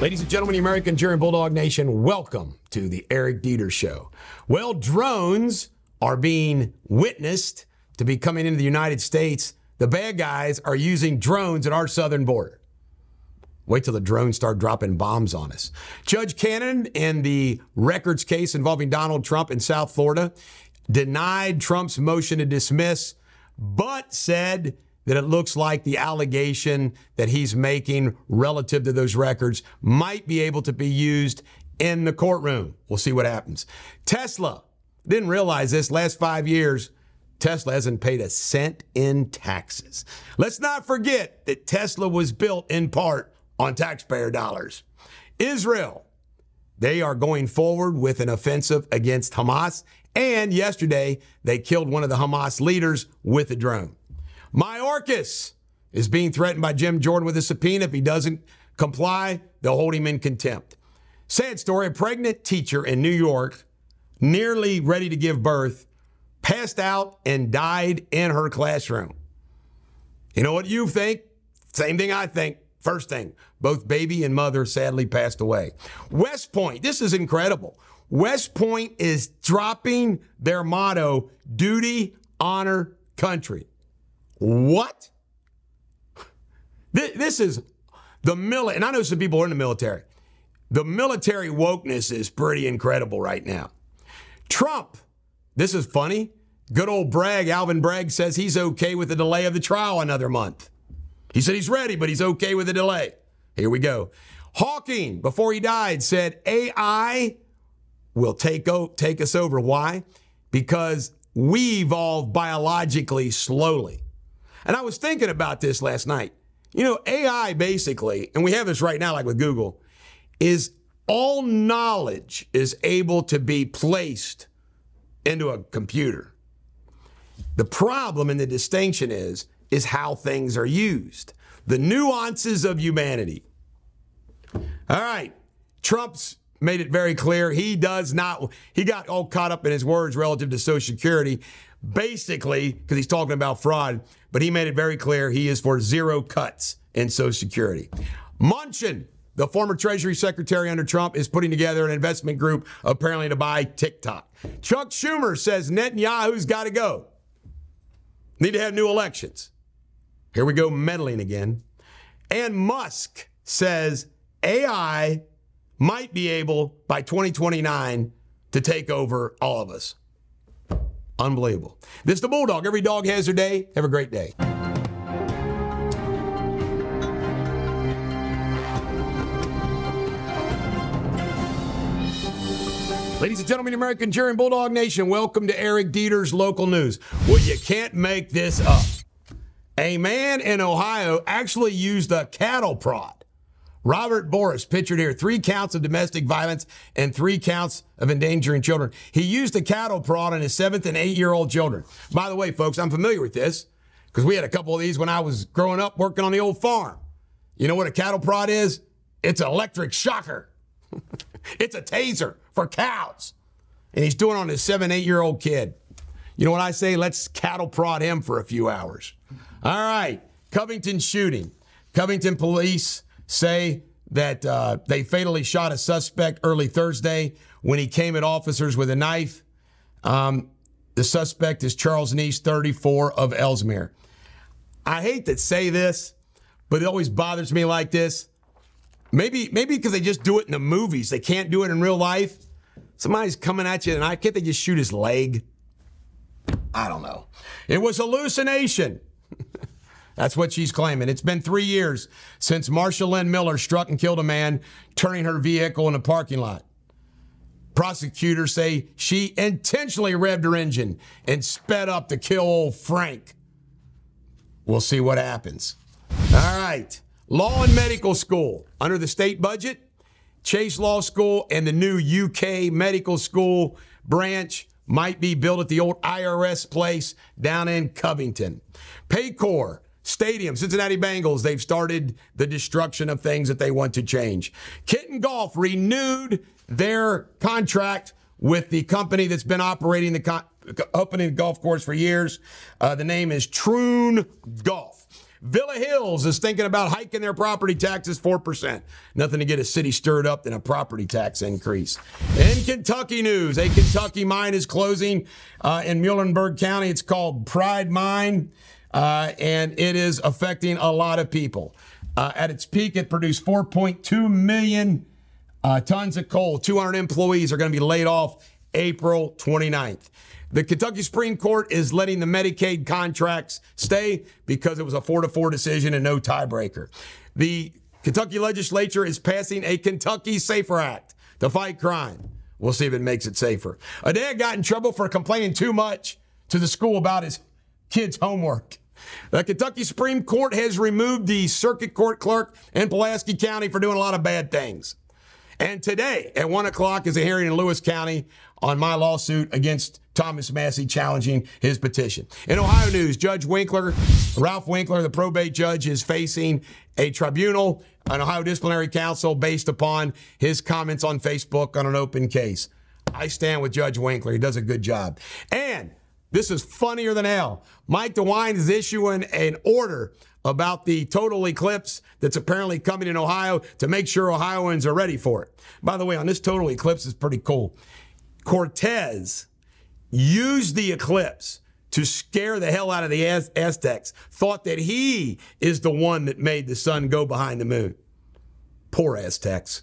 Ladies and gentlemen, the American Cheering Bulldog Nation, welcome to the Eric Deters Show. Well, drones are being witnessed to be coming into the United States. The bad guys are using drones at our southern border. Wait till the drones start dropping bombs on us. Judge Cannon, in the records case involving Donald Trump in South Florida, denied Trump's motion to dismiss, but said that it looks like the allegation that he's making relative to those records might be able to be used in the courtroom. We'll see what happens. Tesla, didn't realize this, last 5 years, Tesla hasn't paid a cent in taxes. Let's not forget that Tesla was built in part on taxpayer dollars. Israel, they are going forward with an offensive against Hamas, and yesterday they killed one of the Hamas leaders with a drone. Mayorkas is being threatened by Jim Jordan with a subpoena. If he doesn't comply, they'll hold him in contempt. Sad story, a pregnant teacher in New York, nearly ready to give birth, passed out and died in her classroom. You know what you think? Same thing I think. First thing, both baby and mother sadly passed away. West Point, this is incredible. West Point is dropping their motto, duty, honor, country. What? This is the military, and I know some people are in the military. The military wokeness is pretty incredible right now. Trump, this is funny. Good old Bragg, Alvin Bragg, says he's okay with the delay of the trial another month. He said he's ready, but he's okay with the delay. Here we go. Hawking, before he died, said AI will take us over. Why? Because we evolve biologically slowly. And I was thinking about this last night. You know, AI basically, and we have this right now like with Google, is all knowledge is able to be placed into a computer. The problem and the distinction is how things are used. The nuances of humanity. All right. Trump's made it very clear he got all caught up in his words relative to Social Security, basically, because he's talking about fraud, but he made it very clear he is for zero cuts in Social Security. Munchin, the former Treasury Secretary under Trump, is putting together an investment group apparently to buy TikTok. Chuck Schumer says Netanyahu's got to go. Need to have new elections. Here we go, meddling again. And Musk says AI might be able, by 2029, to take over all of us. Unbelievable. This is the Bulldog. Every dog has their day. Have a great day. Ladies and gentlemen, American Cheering Bulldog Nation, welcome to Eric Deters Local News. Well, you can't make this up. A man in Ohio actually used a cattle prod. Robert Boris, pictured here, 3 counts of domestic violence and 3 counts of endangering children. He used a cattle prod on his 7th and 8-year-old children. By the way, folks, I'm familiar with this because we had a couple of these when I was growing up working on the old farm. You know what a cattle prod is? It's an electric shocker. It's a taser for cows. And he's doing it on his 7, 8-year-old kid. You know what I say? Let's cattle prod him for a few hours. All right, Covington shooting. Covington police say that they fatally shot a suspect early Thursday when he came at officers with a knife. The suspect is Charles Neese, 34, of Ellesmere. I hate to say this, but it always bothers me like this. Maybe because they just do it in the movies. They can't do it in real life. Somebody's coming at you, and can't they just shoot his leg? I don't know. It was hallucination. That's what she's claiming. It's been 3 years since Marsha Lynn Miller struck and killed a man turning her vehicle in a parking lot. Prosecutors say she intentionally revved her engine and sped up to kill old Frank. We'll see what happens. All right. Law and medical school. Under the state budget, Chase Law School and the new UK medical school branch might be built at the old IRS place down in Covington. Paycor Stadium, Cincinnati Bengals, they've started the destruction of things that they want to change. Kitten Golf renewed their contract with the company that's been operating the golf course for years. The name is Troon Golf. Villa Hills is thinking about hiking their property taxes 4%. Nothing to get a city stirred up than a property tax increase. In Kentucky news, a Kentucky mine is closing in Muhlenberg County. It's called Pride Mine, and it is affecting a lot of people. At its peak, it produced 4.2 million tons of coal. 200 employees are going to be laid off April 29th. The Kentucky Supreme Court is letting the Medicaid contracts stay because it was a 4-4 decision and no tiebreaker. The Kentucky legislature is passing a Kentucky Safer Act to fight crime. We'll see if it makes it safer. A dad got in trouble for complaining too much to the school about his kids' homework. The Kentucky Supreme Court has removed the circuit court clerk in Pulaski County for doing a lot of bad things. And today at 1 o'clock is a hearing in Lewis County on my lawsuit against Thomas Massey challenging his petition. In Ohio news, Ralph Winkler, the probate judge, is facing a tribunal, an Ohio disciplinary council, based upon his comments on Facebook on an open case. I stand with Judge Winkler. He does a good job. And this is funnier than hell. Mike DeWine is issuing an order about the total eclipse that's apparently coming in Ohio to make sure Ohioans are ready for it. By the way, on this total eclipse, is pretty cool. Cortez used the eclipse to scare the hell out of the Aztecs, thought that he is the one that made the sun go behind the moon. Poor Aztecs.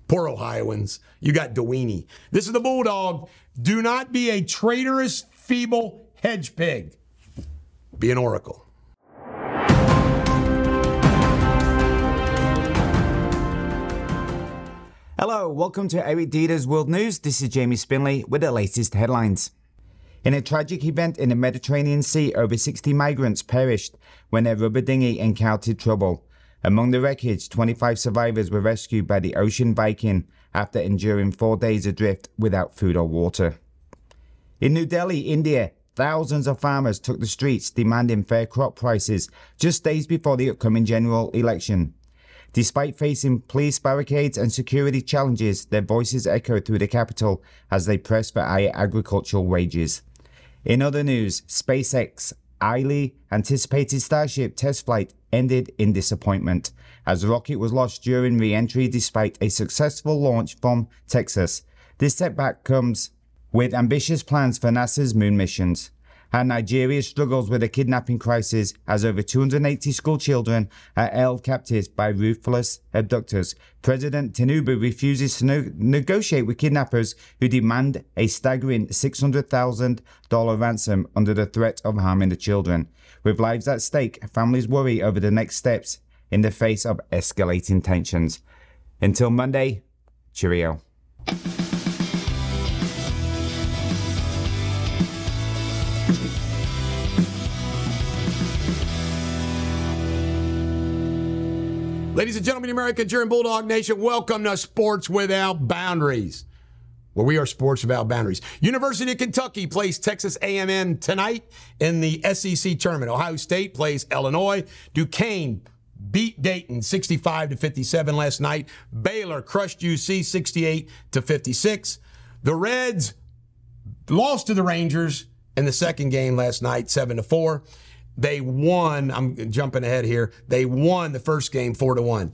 Poor Ohioans. You got Deweyne. This is the Bulldog. Do not be a traitorous, feeble hedge pig. Be an oracle. Hello, welcome to Eric Deters World News. This is Jamie Spindley with the latest headlines. In a tragic event in the Mediterranean Sea, over 60 migrants perished when their rubber dinghy encountered trouble. Among the wreckage, 25 survivors were rescued by the Ocean Viking after enduring 4 days adrift without food or water. In New Delhi, India, thousands of farmers took the streets demanding fair crop prices just days before the upcoming general election. Despite facing police barricades and security challenges, their voices echoed through the capital as they pressed for higher agricultural wages. In other news, SpaceX highly anticipated Starship test flight ended in disappointment as the rocket was lost during re-entry despite a successful launch from Texas. This setback comes with ambitious plans for NASA's moon missions. And Nigeria struggles with a kidnapping crisis as over 280 school children are held captive by ruthless abductors. President Tinubu refuses to negotiate with kidnappers who demand a staggering $600,000 ransom under the threat of harming the children. With lives at stake, families worry over the next steps in the face of escalating tensions. Until Monday, cheerio. Ladies and gentlemen, American cheering Bulldog Nation, welcome to Sports Without Boundaries, where we are sports without boundaries. University of Kentucky plays Texas A&M tonight in the SEC tournament. Ohio State plays Illinois. Duquesne beat Dayton 65-57 last night. Baylor crushed UC 68-56. The Reds lost to the Rangers in the second game last night, 7-4. They won, I'm jumping ahead here, they won the first game 4-1.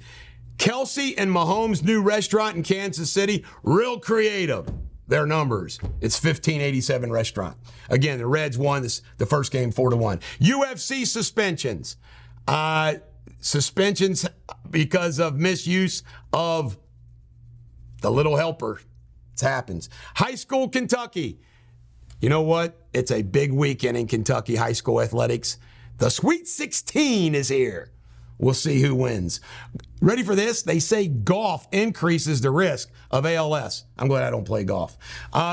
Kelsey and Mahomes' new restaurant in Kansas City, real creative, their numbers. It's 1587 restaurant. Again, the Reds won the first game 4-1. UFC suspensions. Suspensions because of misuse of the little helper. It happens. High school Kentucky. You know what? It's a big weekend in Kentucky high school athletics. The Sweet 16 is here. We'll see who wins. Ready for this? They say golf increases the risk of ALS. I'm glad I don't play golf.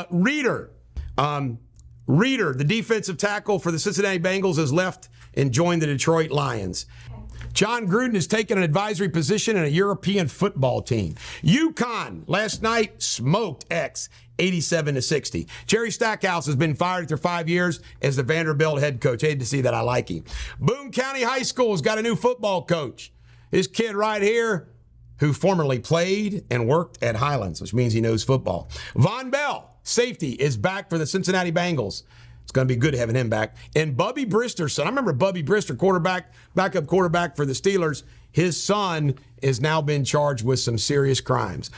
Reader, the defensive tackle for the Cincinnati Bengals, has left and joined the Detroit Lions. John Gruden has taken an advisory position in a European football team. UConn last night smoked X 87-60. Jerry Stackhouse has been fired after 5 years as the Vanderbilt head coach. I hate to see that. I like him. Boone County High School has got a new football coach. This kid right here, who formerly played and worked at Highlands, which means he knows football. Von Bell, safety, is back for the Cincinnati Bengals. It's going to be good having him back. And Bubby Brister's son, I remember Bubby Brister, backup quarterback for the Steelers. His son has now been charged with some serious crimes.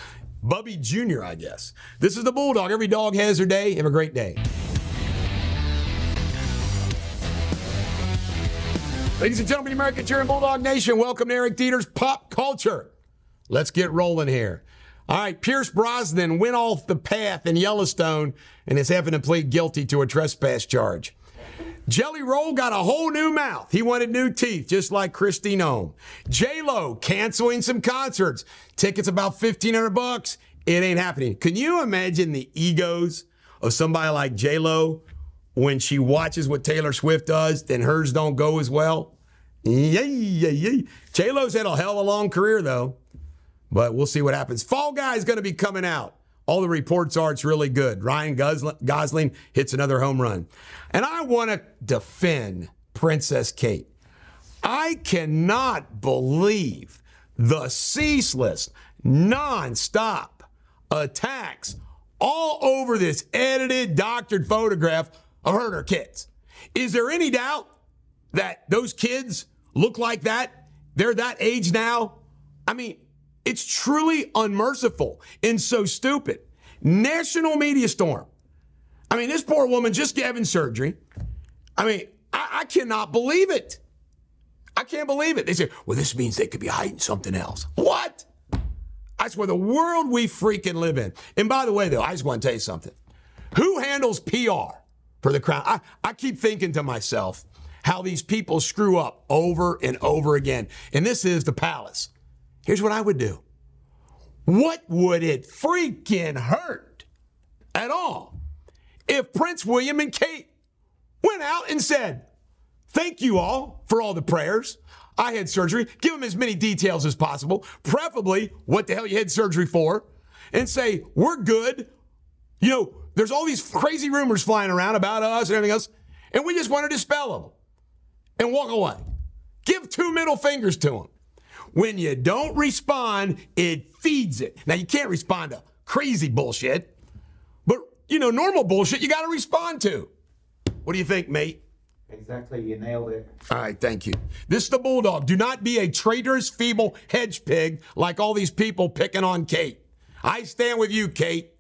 Bubby Jr., I guess. This is the Bulldog. Every dog has their day. Have a great day. Ladies and gentlemen, American cheering Bulldog Nation, welcome to Eric Deters Pop Culture. Let's get rolling here. All right, Pierce Brosnan went off the path in Yellowstone and is having to plead guilty to a trespass charge. Jelly Roll got a whole new mouth. He wanted new teeth, just like Kristi Noem. J-Lo canceling some concerts. Tickets about $1,500. It ain't happening. Can you imagine the egos of somebody like J-Lo when she watches what Taylor Swift does, then hers don't go as well? Yay. J-Lo's had a hell of a long career, though. But we'll see what happens. Fall Guy's going to be coming out. All the reports are it's really good. Ryan Gosling hits another home run. And I want to defend Princess Kate. I cannot believe the ceaseless, nonstop attacks all over this edited, doctored photograph of her and her kids. Is there any doubt that those kids look like that? They're that age now? I mean, it's truly unmerciful and so stupid. National media storm. I mean, this poor woman just having surgery. I mean, I cannot believe it. I can't believe it. They say, well, this means they could be hiding something else. What? That's where the world we freaking live in. And by the way, though, I just want to tell you something. Who handles PR for the crown? I keep thinking to myself how these people screw up over and over again. And this is the palace. Here's what I would do. What would it freaking hurt at all if Prince William and Kate went out and said, thank you all for all the prayers. I had surgery. Give them as many details as possible, preferably what the hell you had surgery for, and say, we're good. You know, there's all these crazy rumors flying around about us and everything else, and we just want to dispel them and walk away. Give 2 middle fingers to them. When you don't respond, it feeds it. Now, you can't respond to crazy bullshit, but, you know, normal bullshit you got to respond to. What do you think, mate? Exactly, you nailed it. All right, thank you. This is the Bulldog. Do not be a traitorous, feeble hedge pig like all these people picking on Kate. I stand with you, Kate.